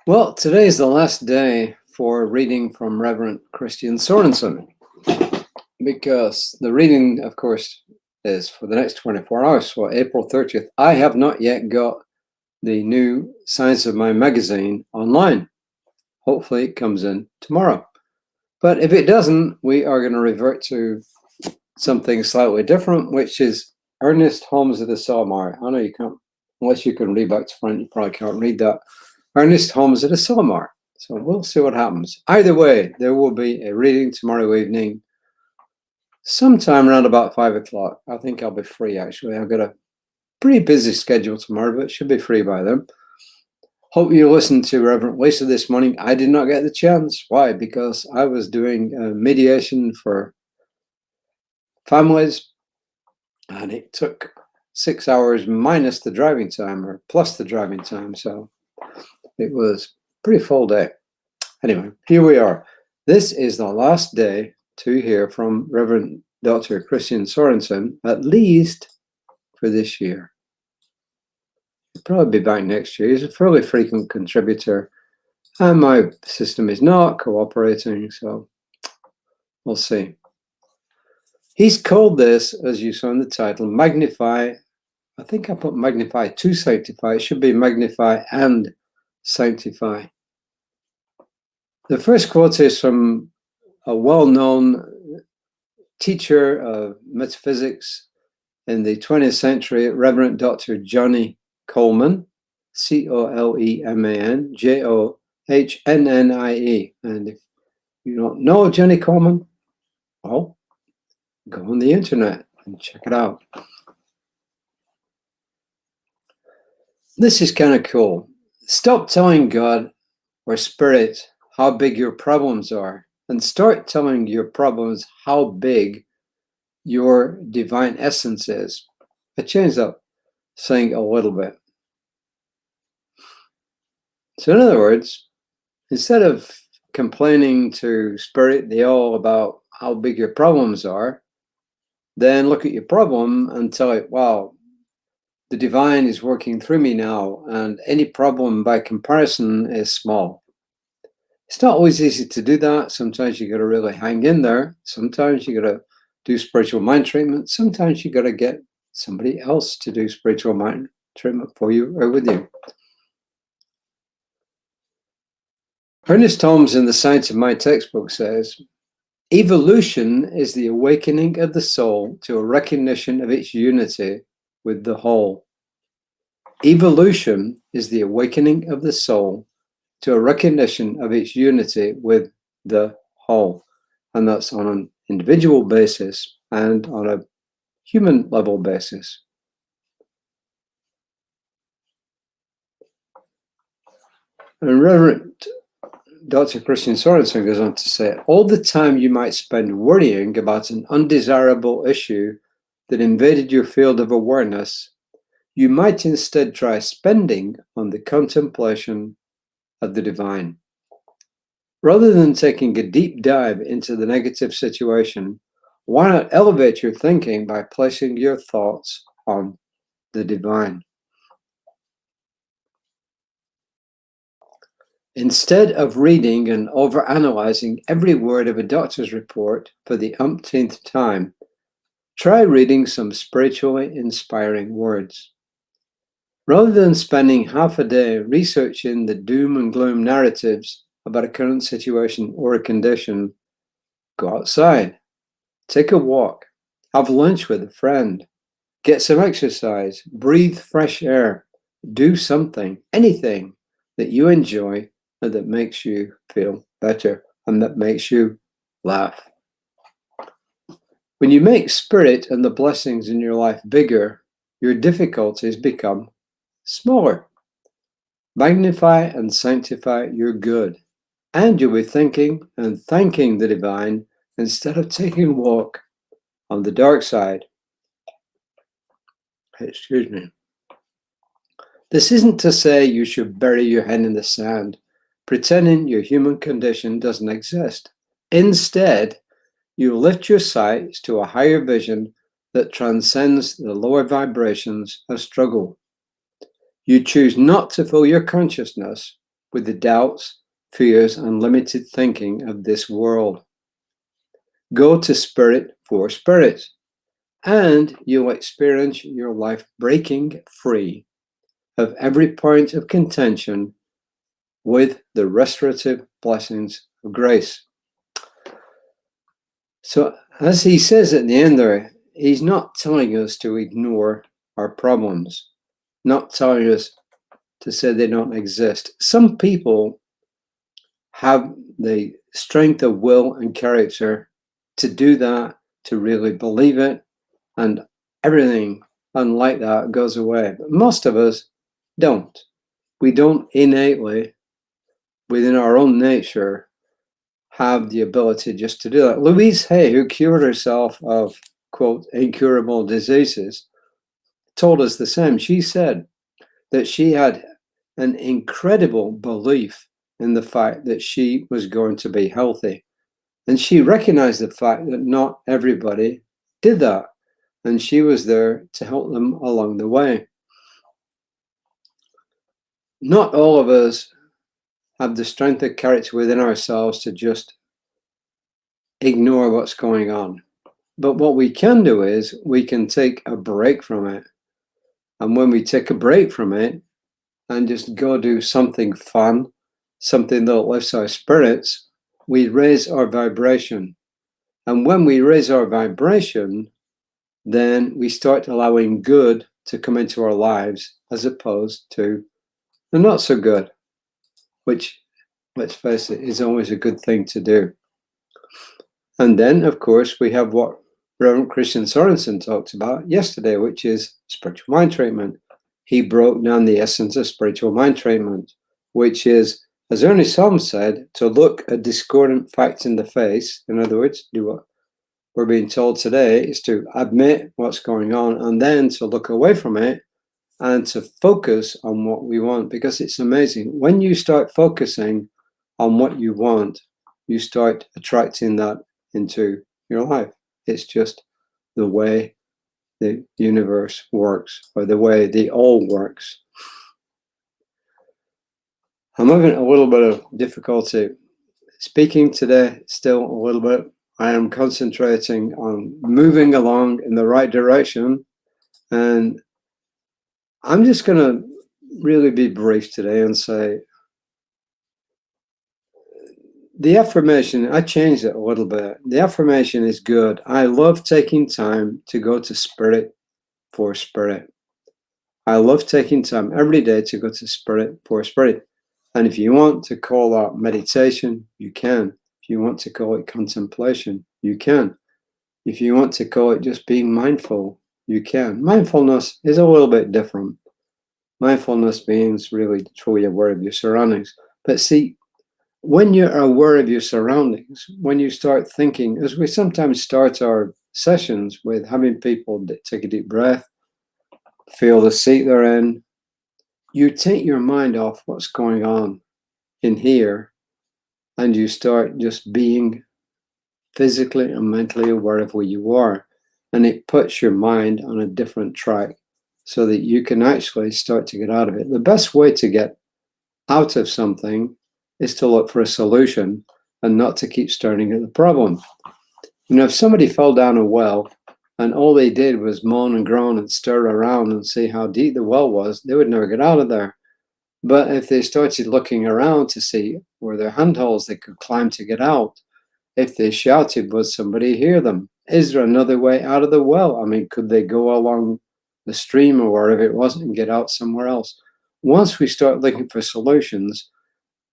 Well, today is the last day for reading from Reverend Christian Sorensen, because the reading, of course, is for the next 24 hours, so April 30th. I have not yet got the new Science of Mind magazine online. Hopefully it comes in tomorrow. But if it doesn't, we are going to revert to something slightly different, which is Ernest Holmes of the Solomar. I know you can't, unless you can read back to front, you probably can't read that. Ernest Holmes of the Solomar. So we'll see what happens. Either way, there will be a reading tomorrow evening, sometime around about 5 o'clock. I think I'll be free, actually. I've got a pretty busy schedule tomorrow, but should be free by then. Hope you listened to Reverend Lisa this morning. I did not get the chance. Why? Because I was doing mediation for families, and it took 6 hours minus the driving time, or plus the driving time. So it was a pretty full day. Anyway, here we are. This is the last day to hear from Reverend Dr. Christian Sorensen, at least for this year. He'll probably be back next year. He's a fairly frequent contributor, and my system is not cooperating, so we'll see. He's called this, as you saw in the title, Magnify. I think I put Magnify to Sanctify. It should be Magnify and Sanctify. The first quote is from a well-known teacher of metaphysics in the 20th century, Reverend Dr. Johnny Coleman, Coleman, Johnnnie. And if you don't know Johnny Coleman, well, go on the internet and check it out. This is kind of cool. Stop telling God or Spirit how big your problems are, and start telling your problems how big your divine essence is. I changed up saying a little bit. So in other words, instead of complaining to Spirit, the all, about how big your problems are, then look at your problem and tell it, wow, the divine is working through me now, and any problem by comparison is small. It's not always easy to do that. Sometimes you got to really hang in there. Sometimes you got to do spiritual mind treatment. Sometimes you got to get somebody else to do spiritual mind treatment for you or with you. Ernest Holmes in the Science of Mind textbook says, evolution is the awakening of the soul to a recognition of its unity with the whole. Evolution is the awakening of the soul to a recognition of its unity with the whole. And that's on an individual basis and on a human level basis. And Reverend Dr. Christian Sorensen goes on to say, all the time you might spend worrying about an undesirable issue that invaded your field of awareness, you might instead try spending on the contemplation of the divine. Rather than taking a deep dive into the negative situation, why not elevate your thinking by placing your thoughts on the divine? Instead of reading and overanalyzing every word of a doctor's report for the umpteenth time, try reading some spiritually inspiring words. Rather than spending half a day researching the doom and gloom narratives about a current situation or a condition, go outside, take a walk, have lunch with a friend, get some exercise, breathe fresh air, do something, anything that you enjoy and that makes you feel better and that makes you laugh. When you make Spirit and the blessings in your life bigger, your difficulties become smaller. Magnify and sanctify your good, and you'll be thinking and thanking the divine instead of taking a walk on the dark side. Excuse me. This isn't to say you should bury your head in the sand, pretending your human condition doesn't exist. Instead, you lift your sights to a higher vision that transcends the lower vibrations of struggle. You choose not to fill your consciousness with the doubts, fears, and limited thinking of this world. Go to spirit for spirit, and you'll experience your life breaking free of every point of contention with the restorative blessings of grace. So, as he says at the end there, he's not telling us to ignore our problems, not telling us to say they don't exist. Some people have the strength of will and character to do that, to really believe it, and everything unlike that goes away. But most of us don't. We don't innately, within our own nature, have the ability just to do that. Louise Hay, who cured herself of, quote, incurable diseases, told us the same. She said that she had an incredible belief in the fact that she was going to be healthy. And she recognized the fact that not everybody did that. And she was there to help them along the way. Not all of us have the strength of character within ourselves to just ignore what's going on. But what we can do is we can take a break from it. And when we take a break from it and just go do something fun, something that lifts our spirits, we raise our vibration. And when we raise our vibration, then we start allowing good to come into our lives as opposed to the not so good, which, let's face it, is always a good thing to do. And then, of course, we have what Reverend Christian Sorensen talked about yesterday, which is spiritual mind treatment. He broke down the essence of spiritual mind treatment, which is, as Ernest Holmes said, to look a discordant fact in the face. In other words, do what we're being told today is to admit what's going on and then to look away from it and to focus on what we want. Because it's amazing. When you start focusing on what you want, you start attracting that into your life. It's just the way the universe works, or the way the all works. I'm having a little bit of difficulty speaking today, still a little bit. I am concentrating on moving along in the right direction, and I'm just going to really be brief today and say the affirmation, I changed it a little bit. The affirmation is good. I love taking time to go to spirit for spirit. I love taking time every day to go to spirit for spirit. And if you want to call that meditation, you can. If you want to call it contemplation, you can. If you want to call it just being mindful, you can. Mindfulness is a little bit different. Mindfulness means really truly aware of your surroundings. But see, when you're aware of your surroundings, when you start thinking, as we sometimes start our sessions with having people take a deep breath, feel the seat they're in, you take your mind off what's going on in here, and you start just being physically and mentally aware of where you are. And it puts your mind on a different track so that you can actually start to get out of it. The best way to get out of something is to look for a solution and not to keep staring at the problem. You know, if somebody fell down a well and all they did was moan and groan and stir around and see how deep the well was, they would never get out of there. But if they started looking around to see where there are handholds they could climb to get out, if they shouted, would somebody hear them? Is there another way out of the well? I mean, could they go along the stream or wherever it was and get out somewhere else? Once we start looking for solutions,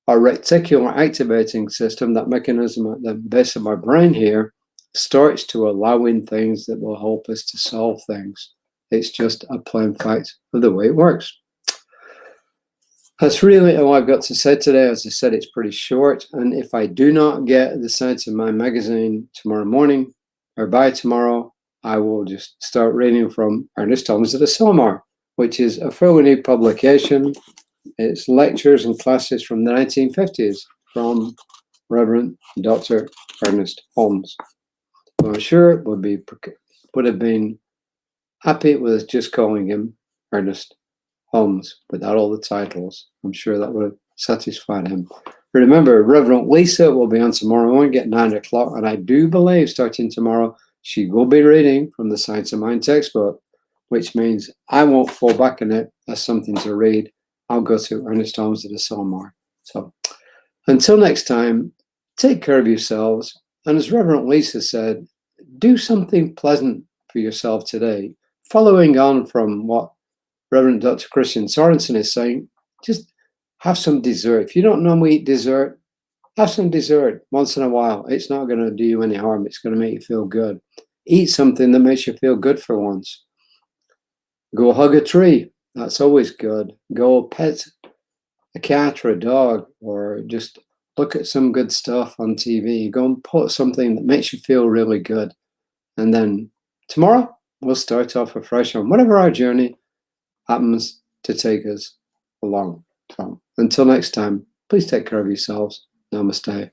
our reticular activating system, that mechanism at the base of our brain here, starts to allow in things that will help us to solve things. It's just a plain fact of the way it works. That's really all I've got to say today. As I said, it's pretty short. And if I do not get the sides of my magazine tomorrow morning or by tomorrow, I will just start reading from Ernest Holmes of the Silmar, which is a fairly new publication. It's lectures and classes from the 1950s from Reverend Dr. Ernest Holmes. So I'm sure would have been happy with just calling him Ernest Holmes without all the titles. I'm sure that would have satisfied him. Remember, Reverend Lisa will be on tomorrow morning at 9 o'clock, and I do believe starting tomorrow, she will be reading from the Science of Mind textbook, which means I won't fall back on it as something to read. I'll go to Ernest Holmes of the Soulmore. So until next time, take care of yourselves. And as Reverend Lisa said, do something pleasant for yourself today. Following on from what Reverend Dr. Christian Sorensen is saying, just have some dessert. If you don't normally eat dessert, have some dessert once in a while. It's not going to do you any harm. It's going to make you feel good. Eat something that makes you feel good for once. Go hug a tree. That's always good. Go pet a cat or a dog, or just look at some good stuff on TV. Go and put something that makes you feel really good. And then tomorrow, we'll start off afresh on whatever our journey happens to take us along. So until next time, please take care of yourselves. Namaste.